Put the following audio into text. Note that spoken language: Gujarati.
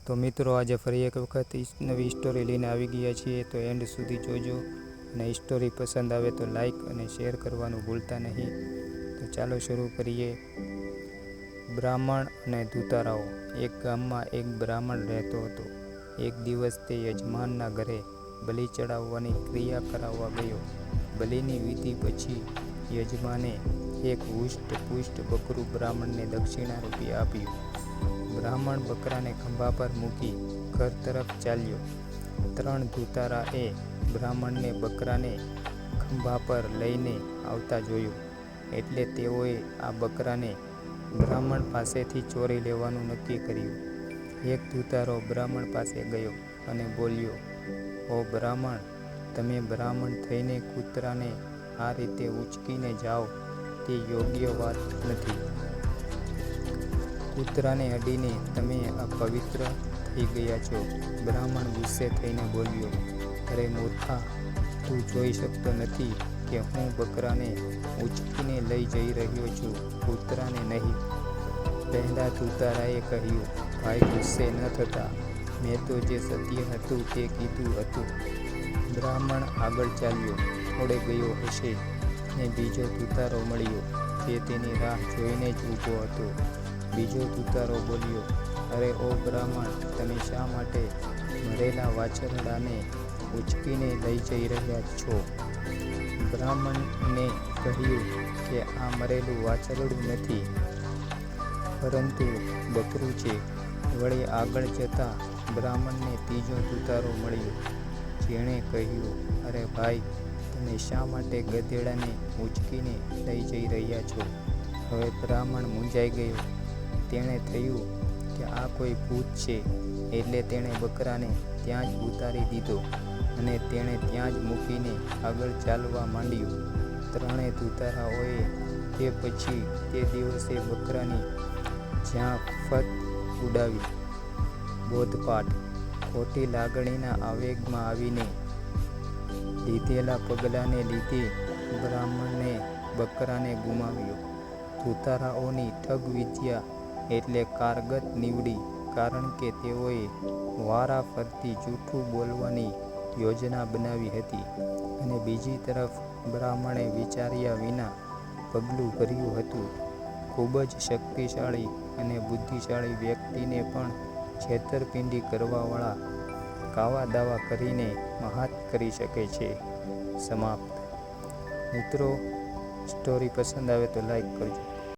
તો મિત્રો આજે ફરી એક વખત નવી સ્ટોરી લઈને આવી ગયા છીએ, તો એન્ડ સુધી જોજો અને સ્ટોરી પસંદ આવે તો લાઈક અને શેર કરવાનું ભૂલતા નહીં. તો ચાલો શરૂ કરીએ. બ્રાહ્મણ અને દૂતારાઓ. એક ગામમાં એક બ્રાહ્મણ રહેતો હતો. એક દિવસ તે યજમાનના ઘરે બલિ ચડાવવાની ક્રિયા કરાવવા ગયો. બલિની વિધિ પછી યજમાને એક હુષ્ટ-પુષ્ટ બકરું બ્રાહ્મણને દક્ષિણા રૂપે આપ્યું. બ્રાહ્મણ બકરાને ખંભા પર મૂકી ઘર તરફ ચાલ્યો. 3 દૂતારાએ બ્રાહ્મણને બકરાને ખંભા પર લઈને આવતા જોયું, એટલે તેઓએ આ બકરાને બ્રાહ્મણ પાસેથી ચોરી લેવાનું નક્કી કર્યું. એક દૂતારો બ્રાહ્મણ પાસે ગયો અને બોલ્યો, "ઓ બ્રાહ્મણ, તમે બ્રાહ્મણ થઈને કૂતરાને આ રીતે ઉંચકીને જાઓ તે યોગ્ય વાત નથી. કૂતરાને અડીને તમે અપવિત્ર થઈ ગયા છો." બ્રાહ્મણ ગુસ્સે થઈને બોલ્યો, "અરે મૂર્ખા, તું જોઈ શકતો નથી કે હું બકરાને ઉંચકીને લઈ જઈ રહ્યો છું, કૂતરાને નહીં?" પહેલા દૂતારાએ કહ્યું, "ભાઈ, ગુસ્સે ન થતા. મેં તો જે સત્ય હતું તે કીધું હતું." બ્રાહ્મણ આગળ ચાલ્યો. થોડે ગયો હશે ને બીજો દૂતારો મળ્યો, જે તેની રાહ જોઈને જ ઊભો હતો. બીજો દૂતારો બોલ્યો, "અરે ઓ બ્રાહ્મણ, તમે શા માટે મરેલા વાછરડાને ઉંચકીને લઈ જઈ રહ્યા છો?" બ્રાહ્મણને કહ્યું કે આ મરેલું વાછરડું નથી, પરંતુ બકરું છે. વળી આગળ જતા બ્રાહ્મણને ત્રીજો દૂતારો મળ્યો, જેણે કહ્યું, "અરે ભાઈ, તમે શા માટે ગધેડાને ઉંચકીને લઈ જઈ રહ્યા છો?" હવે બ્રાહ્મણ મૂંઝાઈ ગયો. તેણે થયું કે આ કોઈ ભૂત છે, એટલે તેણે બકરાને ત્યાં જ ઉતારી દીધો અને તેણે ત્યાં જ મૂકીને આગળ ચાલવા માંડ્યું. 3 દૂતારાઓએ તે પછી તે દિવસે બકરાની જ્યાં ફત ઉડાવી. બોધપાઠ. ખોટી લાગણીના આવેગમાં આવીને લીધેલા પગલાંને લીધે બ્રાહ્મણે બકરાને ગુમાવ્યો. દૂતારાઓની ઠગવિદ્યા એટલે કારગત નીવડી, કારણ કે તેઓએ વારાફરતી જૂઠું બોલવાની યોજના બનાવી હતી અને બીજી તરફ બ્રાહ્મણે વિચાર્યા વિના પગલું ભર્યું હતું. ખૂબ જ શક્તિશાળી અને બુદ્ધિશાળી વ્યક્તિને પણ છેતરપિંડી કરવાવાળા કાવા દાવા કરીને મહાત કરી શકે છે. સમાપ્ત. મિત્રો, સ્ટોરી પસંદ આવે તો લાઈક કરજો.